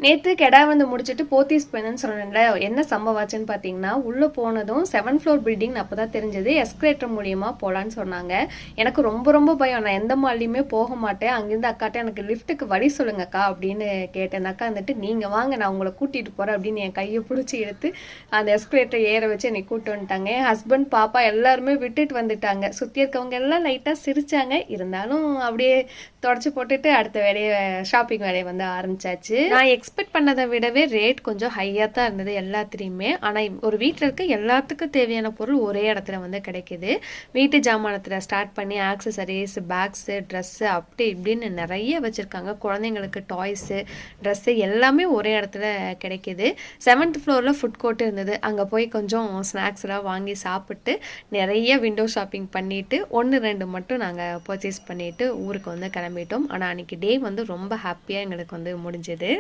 நேற்று கெடா வந்து முடிச்சுட்டு போத்தீஸ் போயிருந்தேன்னு சொன்னேன்ல. என்ன சம்பவம் ஆச்சுன்னு பார்த்தீங்கன்னா, உள்ளே போனதும் 7th ஃப்ளோர் பில்டிங் அப்போ தான் தெரிஞ்சது. எஸ்கலேட்டர் மூலியமாக போகலான்னு சொன்னாங்க. எனக்கு ரொம்ப ரொம்ப பயம். நான் எந்த மால்லையுமே போக மாட்டேன். அங்கேருந்து அக்காட்ட எனக்கு லிஃப்ட்டுக்கு வழி சொல்லுங்கக்கா அப்படின்னு கேட்டேன். அந்த அக்கா வந்துட்டு நீங்கள் வாங்க நான் உங்களை கூட்டிகிட்டு போகிறேன் அப்படின்னு என் கையை பிடிச்சி எடுத்து அந்த எஸ்கலேட்டர் ஏற வச்சு என்னை கூப்பிட்டு வந்துட்டாங்க. என் ஹஸ்பண்ட் பாப்பா எல்லாருமே விட்டுட்டு வந்துட்டாங்க. சுற்றி இருக்கவங்க எல்லாம் லைட்டாக சிரிச்சாங்க. இருந்தாலும் அப்படியே தொடச்சி போட்டுட்டு அடுத்த வேலையை ஷாப்பிங் வேலையை வந்து ஆரம்பிச்சாச்சு. நான் எக்ஸ்பெக்ட் பண்ணதை விடவே ரேட் கொஞ்சம் ஹையாக தான் இருந்தது எல்லாத்துலேயுமே. ஆனால் ஒரு வீட்டில் இருக்க எல்லாத்துக்கும் தேவையான பொருள் ஒரே இடத்துல வந்து கிடைக்கிது. வீட்டு ஜாமானத்தில் ஸ்டார்ட் பண்ணி ஆக்சசரிஸ், பேக்ஸு, ட்ரெஸ்ஸு அப்படி இப்படின்னு நிறைய வச்சுருக்காங்க. குழந்தைங்களுக்கு டாய்ஸு, ட்ரெஸ்ஸு எல்லாமே ஒரே இடத்துல கிடைக்கிது. 7th ஃப்ளோரில் ஃபுட் கோர்ட் இருந்தது. அங்கே போய் கொஞ்சம் ஸ்நாக்ஸ்லாம் வாங்கி சாப்பிட்டு நிறைய விண்டோ ஷாப்பிங் பண்ணிவிட்டு 1-2 மட்டும் நாங்கள் பர்ச்சேஸ் பண்ணிவிட்டு ஊருக்கு வந்து கிளம்பிட்டோம். ஆனால் அன்றைக்கி டே வந்து ரொம்ப ஹாப்பியாக எங்களுக்கு வந்து முடிஞ்சது.